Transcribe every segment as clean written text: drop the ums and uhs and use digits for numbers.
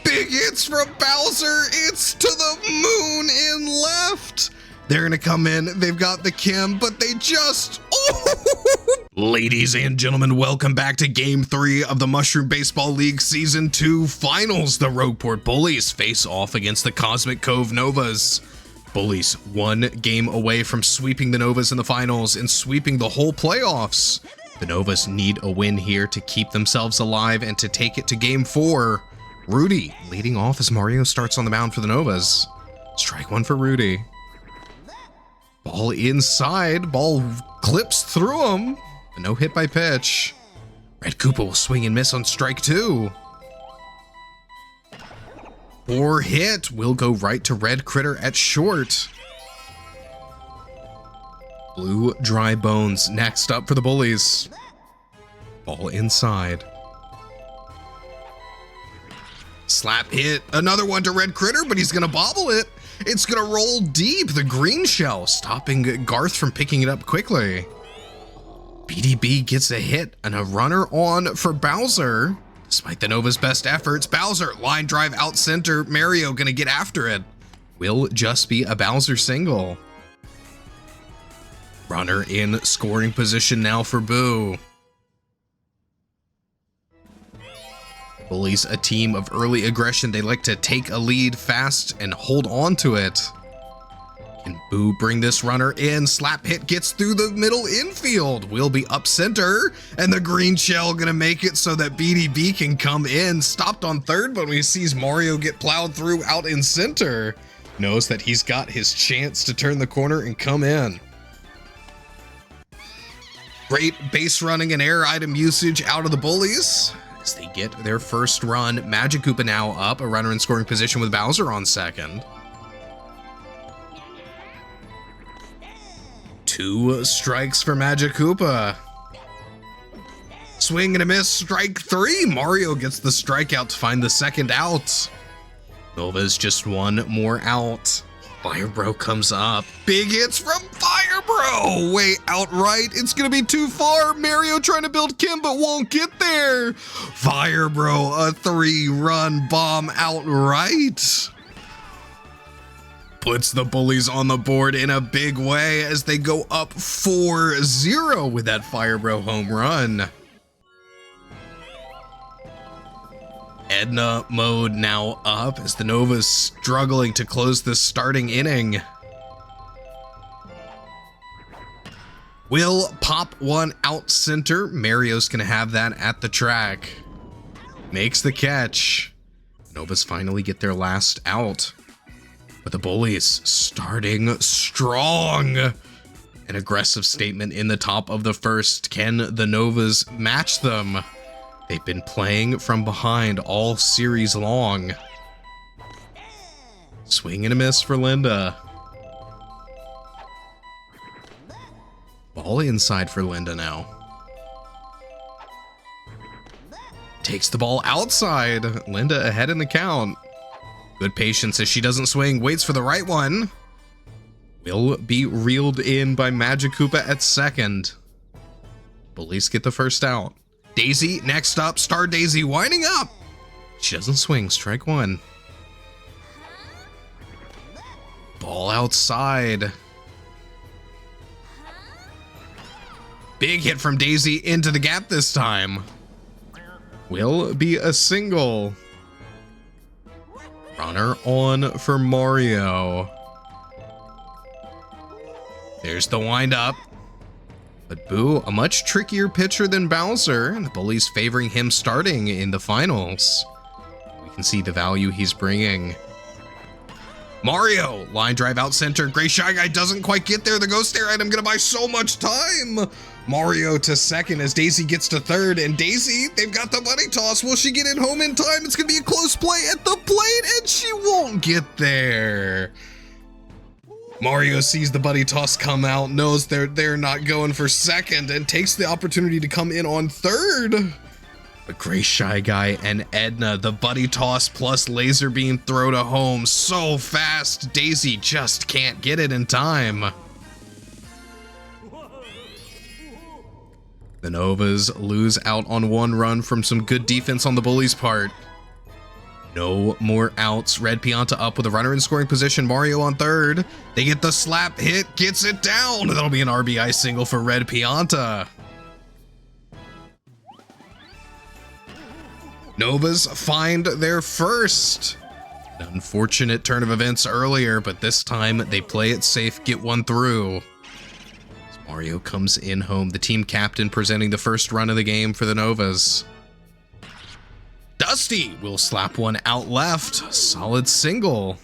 Big hits from Bowser. It's to the moon in left. They're going to come in. They've got the Kim, but they just... Oh! Ladies and gentlemen, welcome back to Game 3 of the Mushroom Baseball League Season 2 Finals. The Rogueport Bullies face off against the Cosmic Cove Novas. Bullies one game away from sweeping the Novas in the finals and sweeping the whole playoffs. The Novas need a win here to keep themselves alive and to take it to Game 4. Rudy leading off as Mario starts on the mound for the Novas. Strike one for Rudy. Ball inside, ball clips through him. A no hit by pitch. Red Koopa will swing and miss on strike two. Poor hit will go right to Red Critter at short. Blue Dry Bones next up for the Bullies. Ball inside. Slap hit, another one to Red Critter, but he's gonna bobble it. It's gonna roll deep, the green shell, stopping Garth from picking it up quickly. BDB gets a hit and a runner on for Bowser. Despite the Nova's best efforts, Bowser, line drive out center, Mario gonna get after it. Will just be a Bowser single. Runner in scoring position now for Boo. Bullies a team of early aggression. They like to take a lead fast and hold on to it. Can Boo bring this runner in? Slap hit gets through the middle infield. Will be up center, and the green shell gonna make it so that BDB can come in. Stopped on third, but when he sees Mario get plowed through out in center, knows that he's got his chance to turn the corner and come in. Great base running and air item usage out of the Bullies. As they get their first run, Magic Koopa now up, a runner in scoring position with Bowser on second. Two strikes for Magic Koopa. Swing and a miss, strike three. Mario gets the strikeout to find the second out. Nova's just one more out. Fire Bro comes up. Big hits from Fire Bro. Way outright. It's going to be too far. Mario trying to build Kim, but won't get there. Fire Bro, a 3-run bomb outright. Puts the Bullies on the board in a big way as they go up 4-0 with that Fire Bro home run. Edna mode now up as the Nova's struggling to close the starting inning. Will pop one out center. Mario's gonna have that at the track. Makes the catch. Novas finally get their last out. But the Bullies starting strong. An aggressive statement in the top of the first. Can the Novas match them? They've been playing from behind all series long. Swing and a miss for Linda. Ball inside for Linda now. Takes the ball outside. Linda ahead in the count. Good patience as she doesn't swing. Waits for the right one. Will be reeled in by Magic Koopa at second. Bullies get the first out. Daisy next up. Star Daisy winding up. She doesn't swing. Strike one. Ball outside. Big hit from Daisy into the gap this time. Will be a single. Runner on for Mario. There's the windup. But Boo, a much trickier pitcher than Bowser, and the Bullies favoring him starting in the finals. We can see the value he's bringing. Mario, line drive out center. Gray Shy Guy doesn't quite get there. The ghost air item gonna buy so much time. Mario to second as Daisy gets to third, and Daisy, they've got the bunny toss. Will she get it home in time? It's gonna be a close play at the plate, and she won't get there. Mario sees the buddy toss come out, knows they're not going for second, and takes the opportunity to come in on third. But Gray Shy Guy and Edna, the buddy toss plus laser beam throw to home so fast, Daisy just can't get it in time. The Novas lose out on one run from some good defense on the Bullies' part. No more outs. Red Pianta up with a runner in scoring position. Mario on third. They get the slap hit, gets it down. That'll be an RBI single for Red Pianta. Novas find their first. An unfortunate turn of events earlier, but this time they play it safe, get one through. As Mario comes in home, the team captain presenting the first run of the game for the Novas. Dusty will slap one out left. Solid single.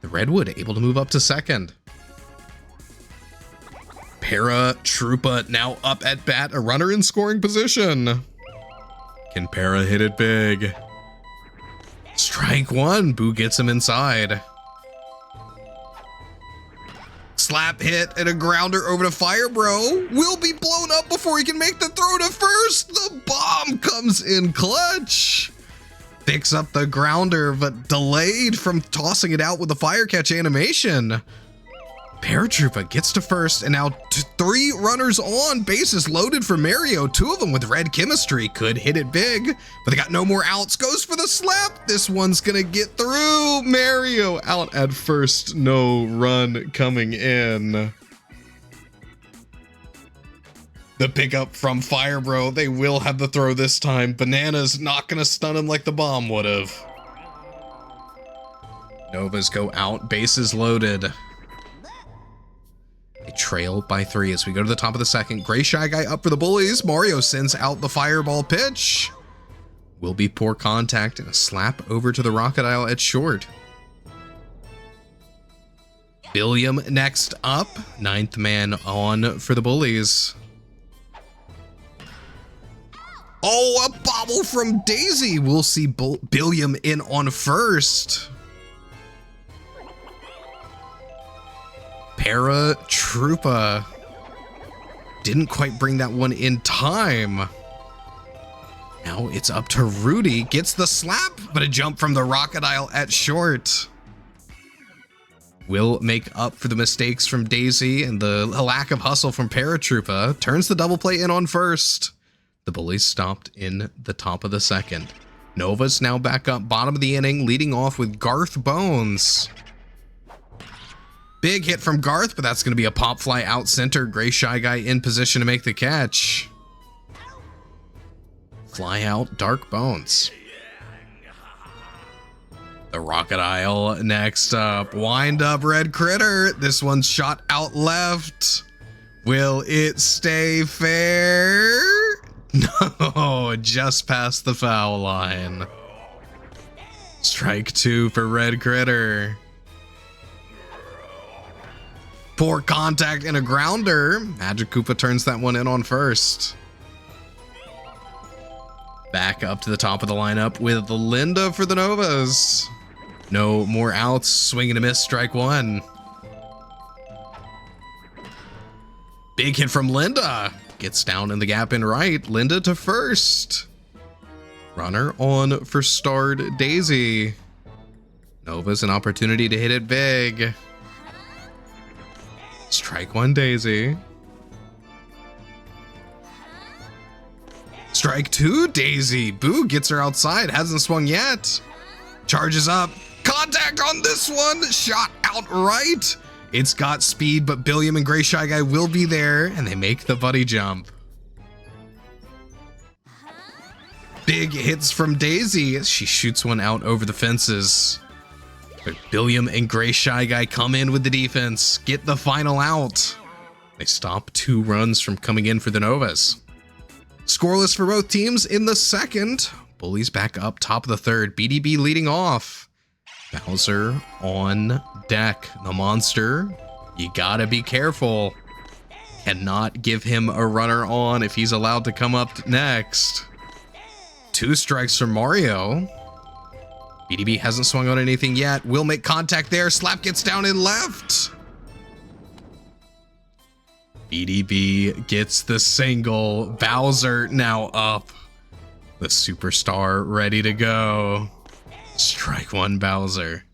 The Redwood able to move up to second. Para-Troopa now up at bat, a runner in scoring position. Can Para hit it big? Strike one. Boo gets him inside. Slap hit and a grounder over to Firebro. Will be blown up before he can make the throw to first. The bomb comes in clutch. Picks up the grounder, but delayed from tossing it out with the fire catch animation. Paratroopa gets to first, and now 3 runners on, bases loaded for Mario. 2 of them with red chemistry could hit it big, but they got no more outs. Goes for the slap. This one's gonna get through. Mario out at first, no run coming in. The pickup from Firebro. They will have the throw this time. Banana's not gonna stun him like the bomb would have. Novas go out, bases loaded. They trail by 3 as we go to the top of the second. Gray Shy Guy up for the Bullies. Mario sends out the fireball pitch. Will be poor contact and a slap over to the Rocketile at short. Billiam next up. 9th man on for the Bullies. Oh, a bobble from Daisy. We'll see Billiam in on first. Para-Troopa didn't quite bring that one in time. Now it's up to Rudy. Gets the slap, but a jump from the Rocketile at short. Will make up for the mistakes from Daisy and the lack of hustle from Para-Troopa. Turns the double play in on first. The Bullies stopped in the top of the second. Nova's now back up bottom of the inning, leading off with Garth Bones. Big hit from Garth, but that's going to be a pop fly out center. Gray Shy Guy in position to make the catch. Fly out, Dark Bones. The Rocketile next up. Wind up, Red Critter. This one's shot out left. Will it stay fair? No, just past the foul line. Strike 2 for Red Critter. Poor contact and a grounder. Magic Koopa turns that one in on first. Back up to the top of the lineup with Linda for the Novas. No more outs. Swing and a miss. Strike 1. Big hit from Linda. Gets down in the gap in right. Linda to first. Runner on for starred Daisy. Nova's an opportunity to hit it big. Strike 1, Daisy. Strike 2, Daisy. Boo gets her outside. Hasn't swung yet. Charges up. Contact on this one. Shot outright. It's got speed, but Billiam and Gray Shy Guy will be there, and they make the buddy jump. Big hits from Daisy as she shoots one out over the fences. But Billiam and Gray Shy Guy come in with the defense, get the final out. They stop 2 runs from coming in for the Novas. Scoreless for both teams in the second. Bullies back up top of the third. BDB leading off. Bowser on deck. The monster, you gotta be careful. Cannot give him a runner on if he's allowed to come up next. 2 strikes from Mario. BDB hasn't swung on anything yet. Will make contact there. Slap gets down in left. BDB gets the single. Bowser now up. The superstar ready to go. Strike 1, Bowser.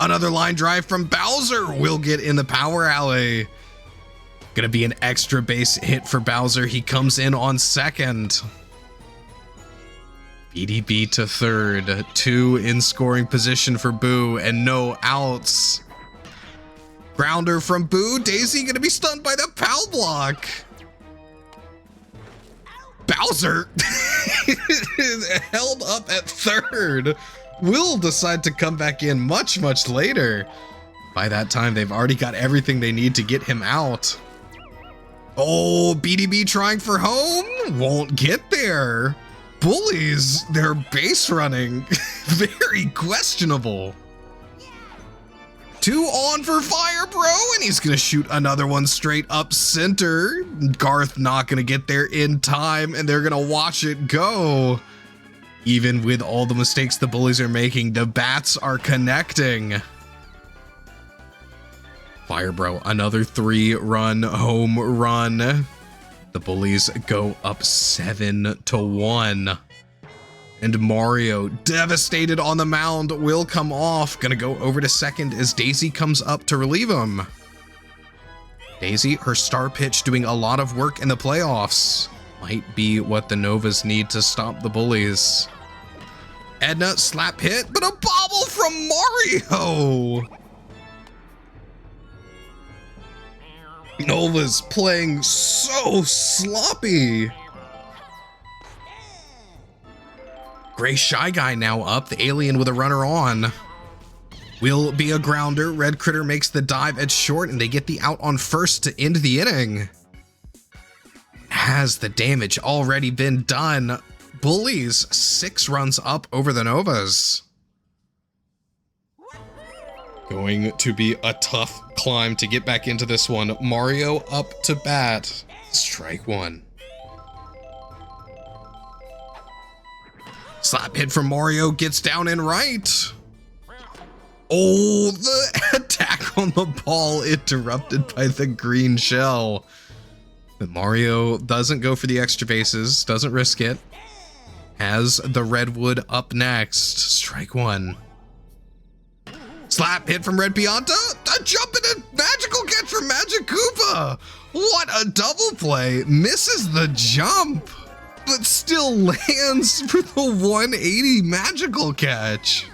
Another line drive from Bowser. Will get in the power alley. Gonna be an extra base hit for Bowser. He comes in on second. EDB to third, 2 in scoring position for Boo, and no outs. Grounder from Boo. Daisy gonna be stunned by the PAL block. Bowser held up at third. Will decide to come back in much later. By that time, they've already got everything they need to get him out. Oh, BDB trying for home. Won't get there. Bullies, they're base running. Very questionable. 2 on for Fire Bro, and he's gonna shoot another one straight up center. Garth not gonna get there in time, and they're gonna watch it go. Even with all the mistakes the Bullies are making, the bats are connecting. Fire Bro, another 3-run home run. The Bullies go up 7-1. And Mario, devastated on the mound, will come off. Gonna go over to second as Daisy comes up to relieve him. Daisy, her star pitch, doing a lot of work in the playoffs. Might be what the Novas need to stop the Bullies. Edna, slap hit, but a bobble from Mario! Nova's playing so sloppy. Gray Shy Guy now up, the alien with a runner on. Will be a grounder. Red Critter makes the dive at short, and they get the out on first to end the inning. Has the damage already been done? Bullies 6 runs up over the Novas. Going to be a tough climb to get back into this one. Mario up to bat. Strike 1. Slap hit from Mario, gets down and right. Oh, the attack on the ball interrupted by the green shell. But Mario doesn't go for the extra bases, doesn't risk it. Has the Redwood up next. Strike 1. Slap hit from Red Pianta. A jump and a magical catch from Magic Koopa. What a double play. Misses the jump, but still lands for the 180 magical catch.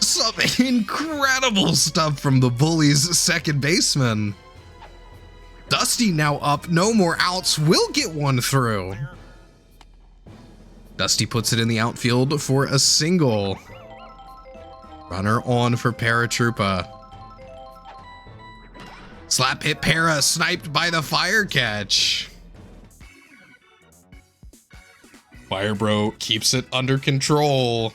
Some incredible stuff from the Bullies' second baseman. Dusty now up, no more outs, will get one through. Dusty puts it in the outfield for a single. Runner on for Paratroopa. Slap hit Para, sniped by the fire catch. Fire Bro keeps it under control.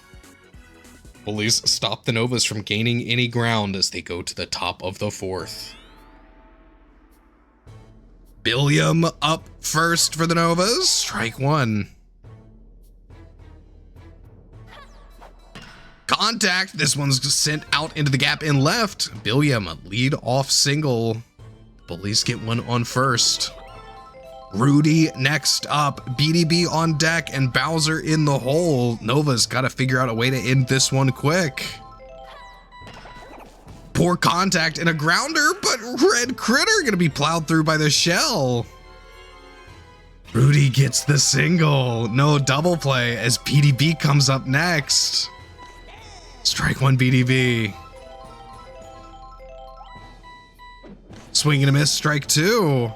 Bullies stop the Novas from gaining any ground as they go to the top of the 4th. Billiam up first for the Novas. Strike 1. Contact. This one's sent out into the gap in left. Billiam, lead off single. Bullies get one on first. Rudy next up. BDB on deck and Bowser in the hole. Nova's got to figure out a way to end this one quick. Poor contact and a grounder, but Red Critter gonna be plowed through by the shell. Rudy gets the single. No double play as BDB comes up next. Strike 1 BDB. Swing and a miss, strike 2.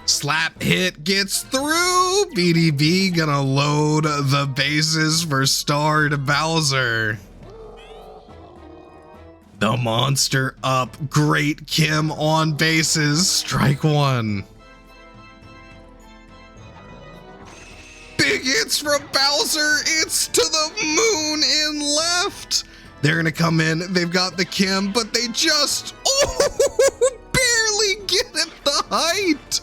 Slap hit gets through. BDB gonna load the bases for starred Bowser. The monster up. Great Kim on bases. Strike 1. Big hits from Bowser. It's to the moon in left. They're gonna come in. They've got the Kim, but they just barely get at the height.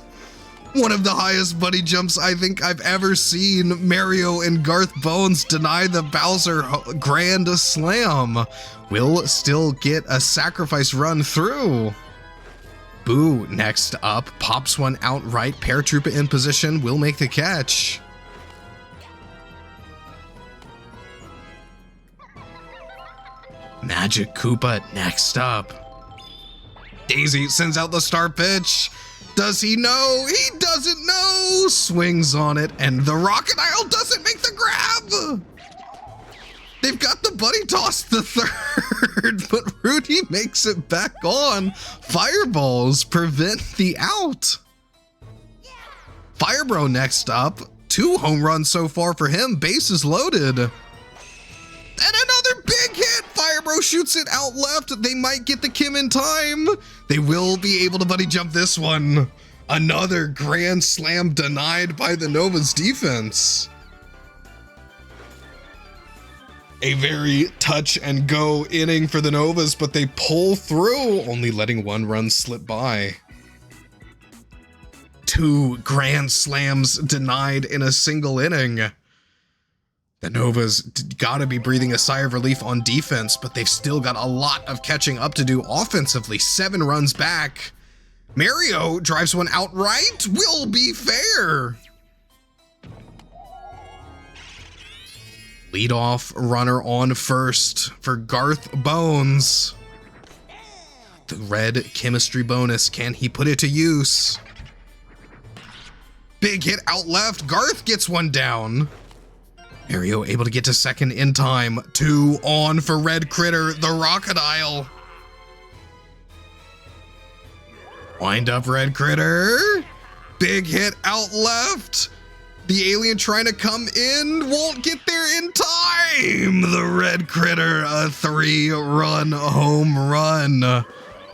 One of the highest buddy jumps I think I've ever seen. Mario and Garth Bones deny the Bowser grand slam. Will still get a sacrifice run through. Boo next up, pops one outright. Paratroopa in position, will make the catch. Magic Koopa next up. Daisy sends out the star pitch. Does he know? He doesn't know. Swings on it, and the Crocodile doesn't make the grab. They've got the buddy toss the third, but Rudy makes it back on. Fireballs prevent the out. Firebro next up. 2 home runs so far for him. Bases loaded. And another big hit. Firebro shoots it out left. They might get the Kim in time. They will be able to buddy jump this one. Another grand slam denied by the Nova's defense. A very touch and go inning for the Novas, but they pull through, only letting 1 run slip by. 2 grand slams denied in a single inning. The Novas gotta be breathing a sigh of relief on defense, but they've still got a lot of catching up to do offensively. 7 runs back. Mario drives one outright. Will be fair. Leadoff runner on first for Garth Bones. The red chemistry bonus. Can he put it to use? Big hit out left. Garth gets one down. Mario able to get to second in time. 2 on for Red Critter, the Crocodile. Wind up, Red Critter. Big hit out left. The alien trying to come in, won't get there in time. The Red Critter, a 3-run home run.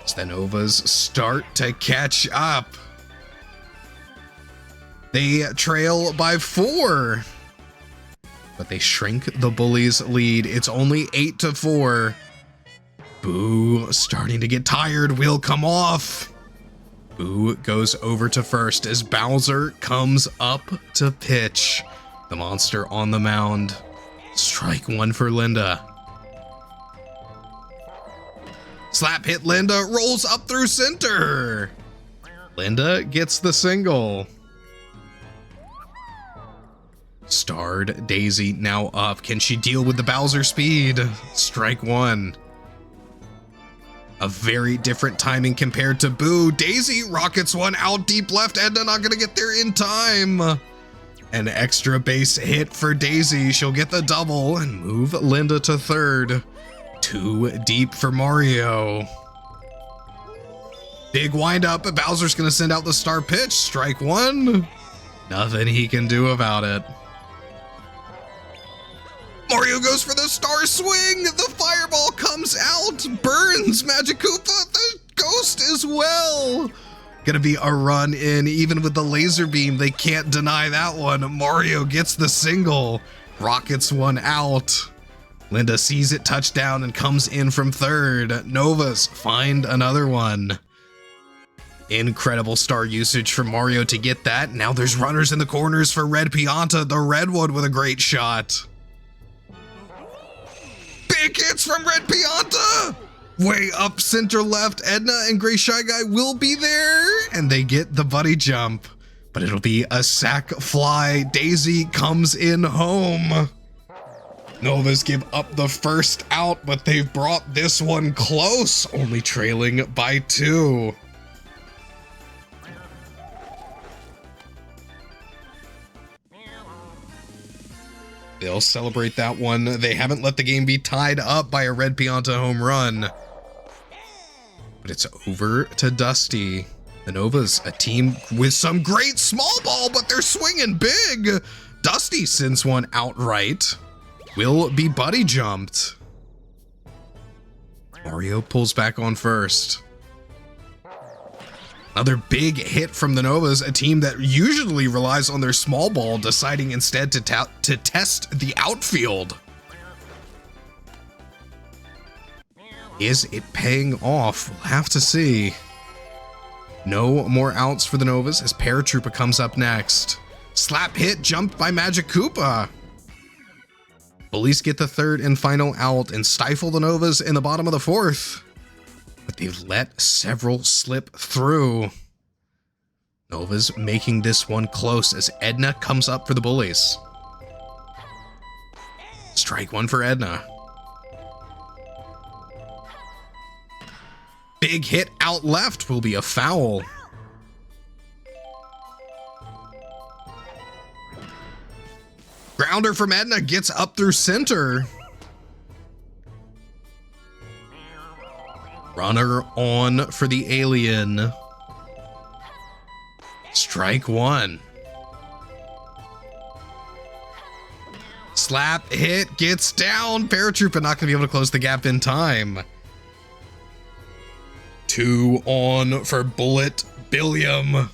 As the Novas start to catch up. They trail by 4. But they shrink the Bullies' lead. It's only 8-4. Boo starting to get tired, will come off. Boo goes over to first as Bowser comes up to pitch. The monster on the mound. Strike 1 for Linda. Slap hit Linda, rolls up through center. Linda gets the single. Starred Daisy now up. Can she deal with the Bowser speed? Strike 1. A very different timing compared to Boo. Daisy rockets one out deep left. Edna not gonna get there in time. An extra base hit for Daisy. She'll get the double and move Linda to third. 2 deep for Mario. Big windup. Bowser's gonna send out the star pitch. Strike 1. Nothing he can do about it. Mario goes for the star swing. The fireball comes out. Burns Magic Koopa. The ghost as well. Gonna be a run in. Even with the laser beam, they can't deny that one. Mario gets the single. Rockets one out. Linda sees it, touchdown, and comes in from third. Novas find another one. Incredible star usage for Mario to get that. Now there's runners in the corners for Red Pianta. The red one with a great shot. Big hits from Red Pianta. Way up center left. Edna and Gray Shy Guy will be there. And they get the buddy jump. But it'll be a sac fly. Daisy comes in home. Novas give up the first out, but they've brought this one close. Only trailing by 2. They'll celebrate that one. They haven't let the game be tied up by a Red Pianta home run. But it's over to Dusty. The Novas, a team with some great small ball, but they're swinging big. Dusty sends one outright. Will be buddy jumped. Mario pulls back on first. Another big hit from the Novas, a team that usually relies on their small ball, deciding instead to test the outfield. Is it paying off? We'll have to see. No more outs for the Novas as Paratroopa comes up next. Slap hit jumped by Magic Koopa. Bullies get the third and final out and stifle the Novas in the bottom of the 4th. But they've let several slip through. Novas making this one close as Edna comes up for the Bullies. Strike 1 for Edna. Big hit out left will be a foul. Grounder from Edna gets up through center. Runner on for the alien. Strike one. Slap hit gets down. Paratrooper not gonna be able to close the gap in time. 2 on for Bullet Billiam.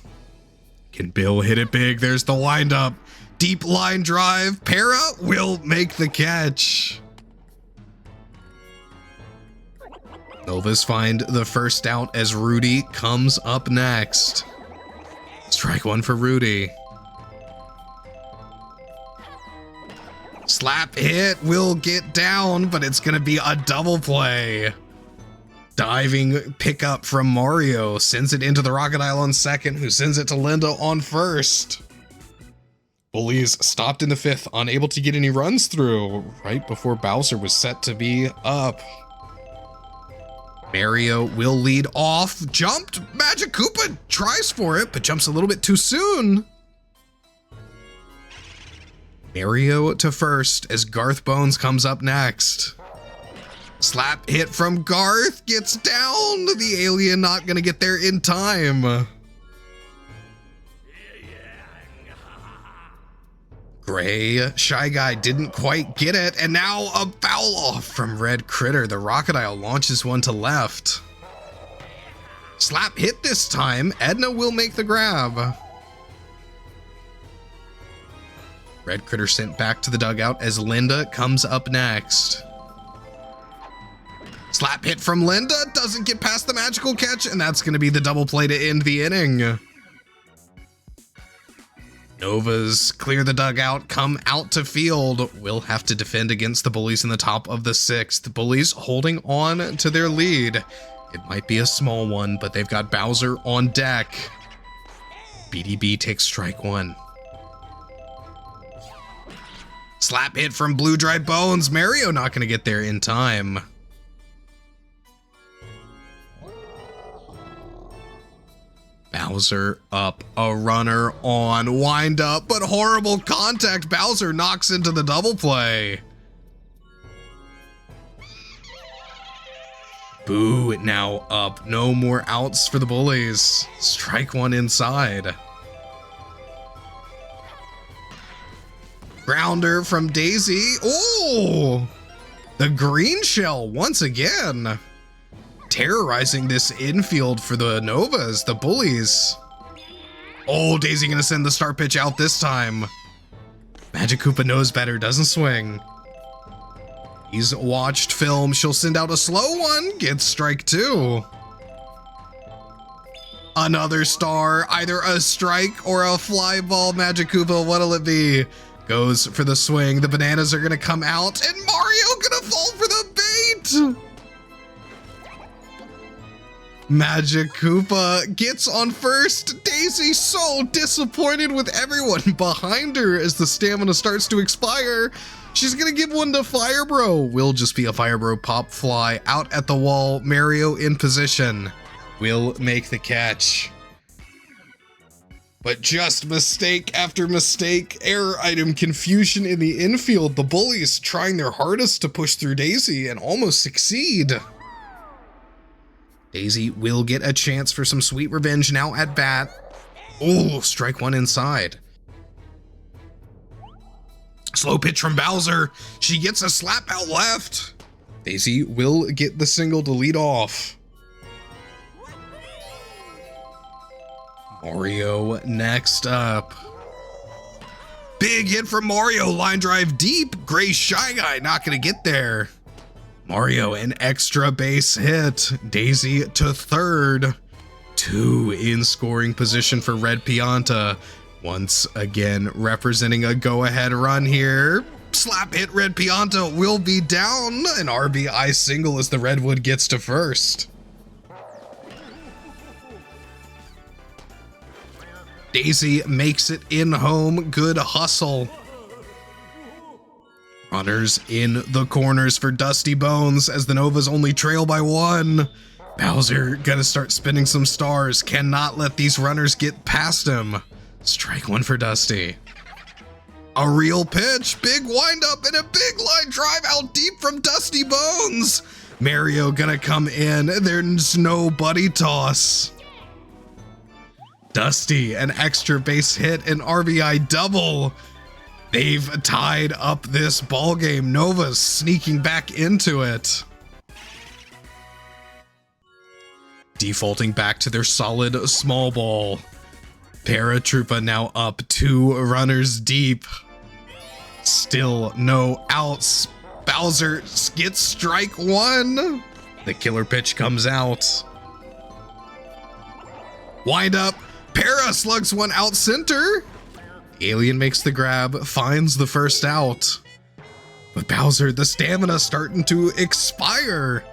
Can Bill hit it big? There's the windup. Deep line drive. Para will make the catch. Novas find the first out as Rudy comes up next. Strike one for Rudy. Slap hit will get down, but it's gonna be a double play. Diving pickup from Mario sends it into the Rocket Isle on second, who sends it to Linda on first. Bullies stopped in the 5th, unable to get any runs through, right before Bowser was set to be up. Mario will lead off. Jumped. Magic Koopa tries for it, but jumps a little bit too soon. Mario to first as Garth Bones comes up next. Slap hit from Garth gets down. The alien not gonna get there in time. Gray, Shy Guy didn't quite get it, and now a foul off from Red Critter. The Rocket Isle launches one to left. Slap hit this time. Edna will make the grab. Red Critter sent back to the dugout as Linda comes up next. Slap hit from Linda doesn't get past the magical catch, and that's going to be the double play to end the inning. Novas clear the dugout, come out to field. Will have to defend against the Bullies in the top of the 6th. Bullies holding on to their lead. It might be a small one, but they've got Bowser on deck. BDB takes strike one. Slap hit from Blue Dry Bones. Mario not going to get there in time. Bowser up, a runner on, wind up, but horrible contact. Bowser knocks into the double play. Boo now up, no more outs for the Bullies. Strike one inside. Grounder from Daisy. Oh, the green shell once again. Terrorizing this infield for the Novas, the Bullies. Oh, Daisy gonna send the start pitch out this time. Magic Koopa knows better, doesn't swing. He's watched film, she'll send out a slow one, gets strike two. Another star, either a strike or a fly ball. Magic Koopa, what'll it be? Goes for the swing, the bananas are gonna come out, and Mario gonna fall for the bait! Magic Koopa gets on first. Daisy so disappointed with everyone behind her as the stamina starts to expire. She's gonna give one to Fire Bro. Will just be a Fire Bro pop fly out at the wall. Mario in position. Will make the catch. But just mistake after mistake. Error item confusion in the infield. The Bullies trying their hardest to push through Daisy and almost succeed. Daisy will get a chance for some sweet revenge now at bat. Oh, strike one inside. Slow pitch from Bowser. She gets a slap out left. Daisy will get the single to lead off. Mario next up. Big hit from Mario. Line drive deep. Gray Shy Guy not gonna get there. Mario, an extra base hit. Daisy to third. 2 in scoring position for Red Pianta. Once again, representing a go-ahead run here. Slap hit Red Pianta will be down. An RBI single as the Redwood gets to first. Daisy makes it in home. Good hustle. Runners in the corners for Dusty Bones as the Novas only trail by 1. Bowser gonna start spinning some stars. Cannot let these runners get past him. Strike one for Dusty. A real pitch, big windup, and a big line drive out deep from Dusty Bones. Mario gonna come in. There's no buddy toss. Dusty, an extra base hit, an RBI double. They've tied up this ball game. Nova's sneaking back into it. Defaulting back to their solid small ball. Paratroopa now up 2 runners deep. Still no outs. Bowser gets strike 1. The killer pitch comes out. Wind up. Para slugs 1 out center. Alien makes the grab, finds the first out. But Bowser, the stamina starting to expire.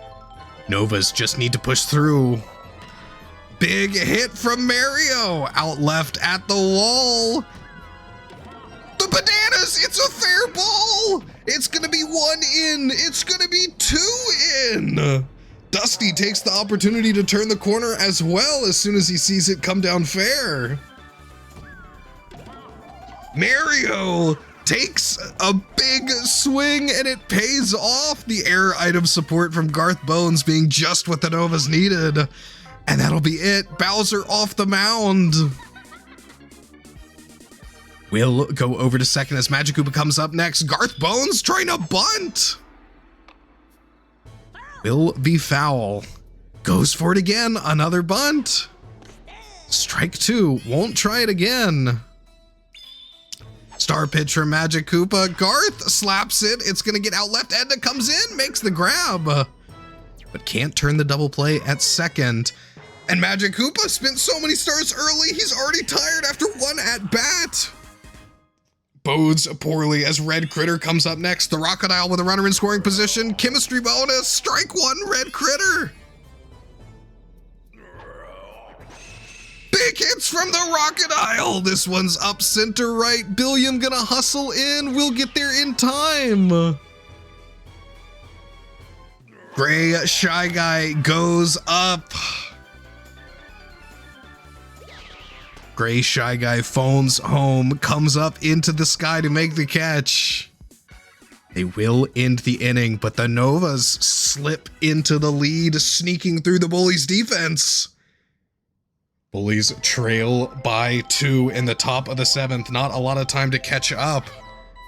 Novas just need to push through. Big hit from Mario, out left at the wall. The bananas, it's a fair ball. It's gonna be 1 in, it's gonna be 2 in. Dusty takes the opportunity to turn the corner as well as soon as he sees it come down fair. Mario takes a big swing and it pays off. The air item support from Garth Bones being just what the Novas needed. And that'll be it. Bowser off the mound. We'll go over to second as Magic Koopa comes up next. Garth Bones trying to bunt. Will be foul. Goes for it again. Another bunt. Strike 2. Won't try it again. Star pitch from Magic Koopa. Garth slaps it. It's going to get out left. Edna comes in, makes the grab, but can't turn the double play at second. And Magic Koopa spent so many stars early, he's already tired after 1 at bat. Bodes poorly as Red Critter comes up next. The Crocodile with a runner in scoring position. Chemistry bonus. Strike 1, Red Critter. Big hits from the Crocodile. This one's up center right. Billiam gonna hustle in. We'll get there in time. Gray Shy Guy goes up. Gray Shy Guy phones home, comes up into the sky to make the catch. They will end the inning, but the Novas slip into the lead, sneaking through the Bullies defense. Bullies trail by 2 in the top of the 7th. Not a lot of time to catch up,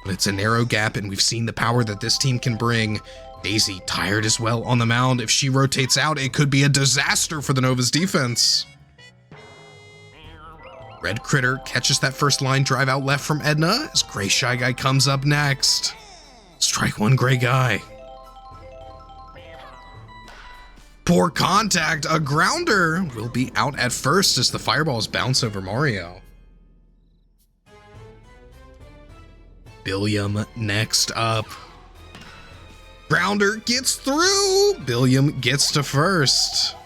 but it's a narrow gap, and we've seen the power that this team can bring. Daisy tired as well on the mound. If she rotates out, it could be a disaster for the Novas defense. Red Critter catches that first line drive out left from Edna as Gray Shy Guy comes up next. Strike 1, Gray Guy. Poor contact, a grounder will be out at first as the fireballs bounce over Mario. Billiam next up. Grounder gets through. Billiam gets to first.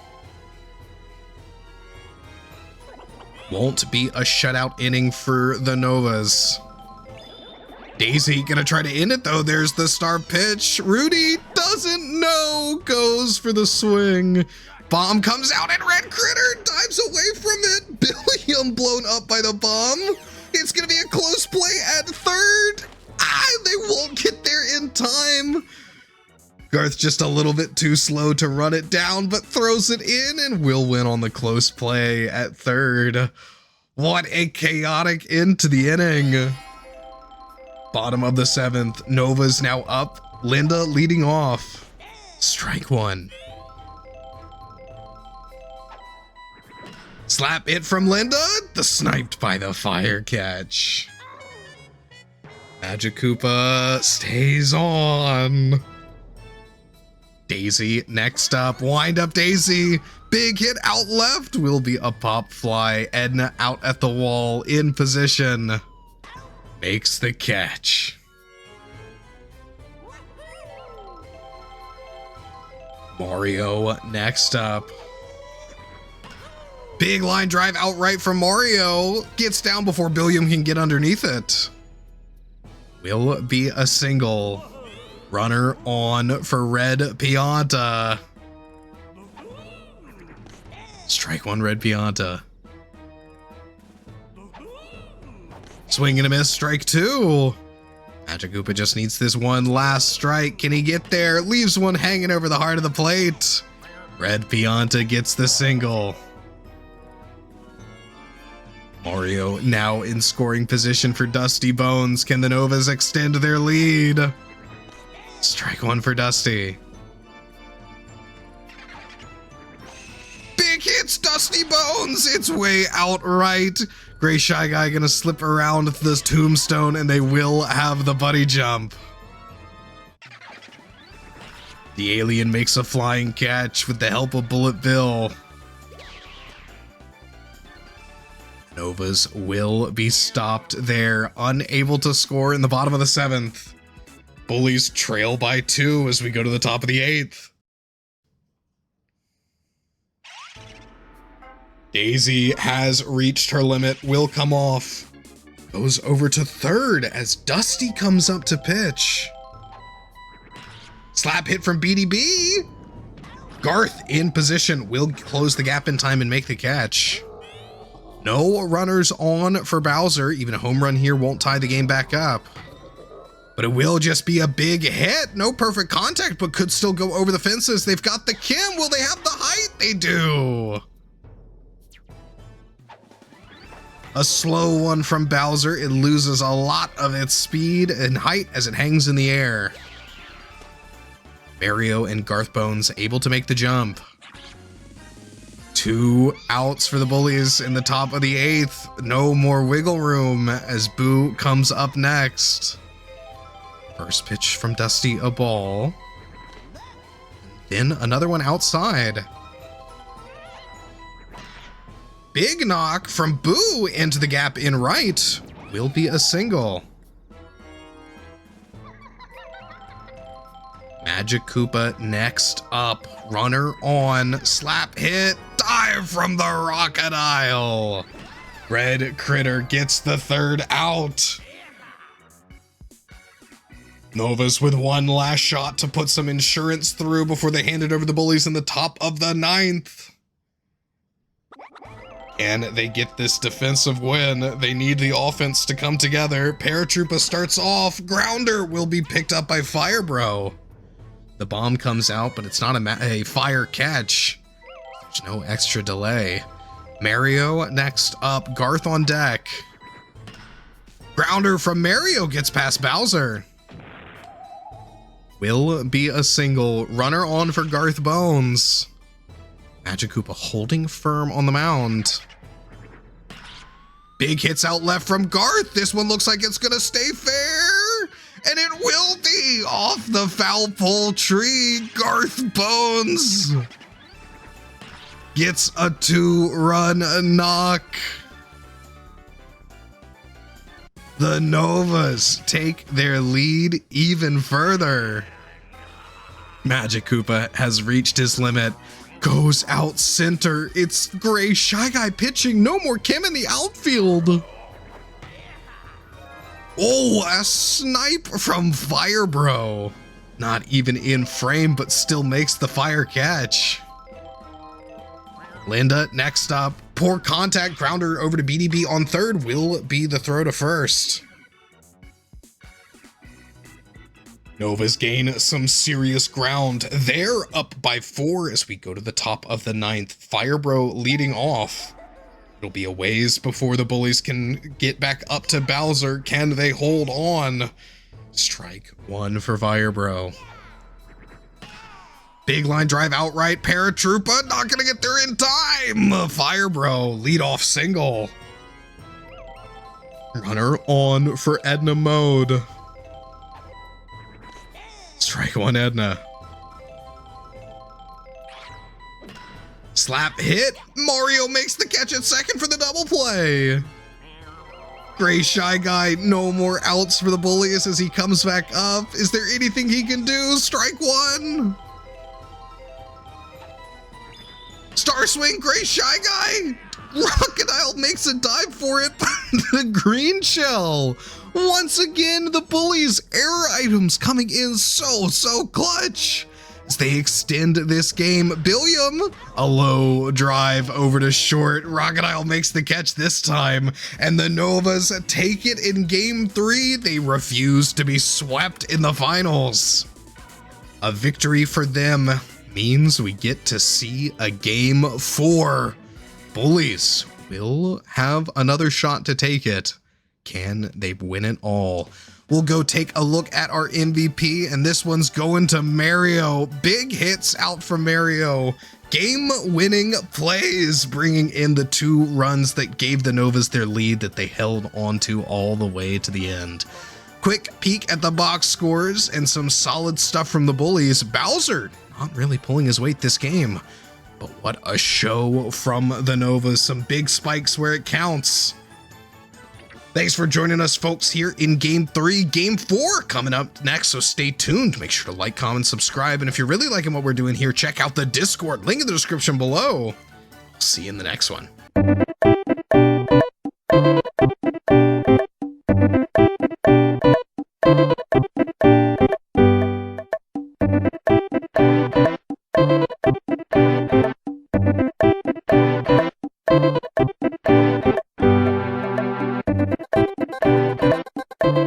Won't be a shutout inning for the Novas. Daisy gonna try to end it though. There's the star pitch. Rudy doesn't know, goes for the swing. Bomb comes out and Red Critter dives away from it. Billiam blown up by the bomb. It's gonna be a close play at third. They won't get there in time. Garth just a little bit too slow to run it down, but throws it in and will win on the close play at third. What a chaotic end to the inning. Bottom of the 7th, Nova's now up. Linda leading off. Strike 1. Slap it from Linda. The sniped by the fire catch. Magic Koopa stays on. Daisy next up. Wind up Daisy. Big hit out left will be a pop fly. Edna out at the wall in position. Makes the catch. Mario next up. Big line drive outright from Mario. Gets down before Billiam can get underneath it. Will be a single. Runner on for Red Pianta. Strike 1, Red Pianta. Swing and a miss, strike 2. Magic Koopa just needs this one last strike. Can he get there? Leaves one hanging over the heart of the plate. Red Pianta gets the single. Mario now in scoring position for Dusty Bones. Can the Novas extend their lead? Strike 1 for Dusty. Big hits, Dusty Bones. It's way out right. Gray Shy Guy gonna slip around this tombstone and they will have the buddy jump. The alien makes a flying catch with the help of Bullet Bill. Novas will be stopped there, unable to score in the bottom of the 7th. Bullies trail by 2 as we go to the top of the 8th. Daisy has reached her limit, will come off. Goes over to 3rd as Dusty comes up to pitch. Slap hit from BDB. Garth in position, will close the gap in time and make the catch. No runners on for Bowser. Even a home run here won't tie the game back up. But it will just be a big hit. No perfect contact, but could still go over the fences. They've got the Kim. Will they have the height? They do. A slow one from Bowser. It loses a lot of its speed and height as it hangs in the air. Mario and Garth Bones able to make the jump. 2 outs for the Bullies in the top of the 8th. No more wiggle room as Boo comes up next. First pitch from Dusty, a ball. Then another one outside. Big knock from Boo into the gap in right. Will be a single. Magic Koopa next up. Runner on. Slap hit. Dive from the crocodile. Red Critter gets the 3rd out. Novas with one last shot to put some insurance through before they hand it over to the Bullies in the top of the 9th. And they get this defensive win. They need the offense to come together. Paratroopa starts off. Grounder will be picked up by Fire Bro. The bomb comes out, but it's not a fire catch. There's no extra delay. Mario next up. Garth on deck. Grounder from Mario gets past Bowser. Will be a single. Runner on for Garth Bones. Magic Koopa holding firm on the mound. Big hits out left from Garth. This one looks like it's gonna stay fair. And it will be off the foul pole tree. Garth Bones gets a 2-run knock. The Novas take their lead even further. Magic Koopa has reached his limit. Goes out center. It's Gray Shy Guy pitching. No more Kim in the outfield. Oh, a snipe from Fire Bro. Not even in frame, but still makes the fire catch. Linda next up. Poor contact. Grounder over to BDB on 3rd. Will be the throw to 1st. Novas gain some serious ground. They're up by 4 as we go to the top of the 9th. Fire Bro leading off. It'll be a ways before the Bullies can get back up to Bowser. Can they hold on? Strike 1 for Fire Bro. Big line drive outright. Paratroopa not gonna get there in time. Fire Bro lead off single. Runner on for Edna Mode. Strike 1, Edna. Slap hit. Mario makes the catch at 2nd for the double play. Gray Shy Guy, no more outs for the Bullies as he comes back up. Is there anything he can do? Strike 1. Star Swing, Gray Shy Guy. Crocodile makes a dive for it. The green shell. Once again, the Bullies' error items coming in so clutch. as they extend this game. Billiam, a low drive over to short. Crocodile makes the catch this time, and the Novas take it in game 3. They refuse to be swept in the finals. A victory for them means we get to see a game 4. Bullies will have another shot to take it. Can they win it all? We'll go take a look at our MVP, and this one's going to Mario. Big hits out from Mario. Game-winning plays, bringing in the 2 runs that gave the Novas their lead that they held onto all the way to the end. Quick peek at the box scores and some solid stuff from the Bullies. Bowser not really pulling his weight this game, but what a show from the Novas. Some big spikes where it counts. Thanks for joining us, folks, here in Game 3. Game 4 coming up next, so stay tuned. Make sure to like, comment, subscribe, and if you're really liking what we're doing here, check out the Discord. Link in the description below. See you in the next one.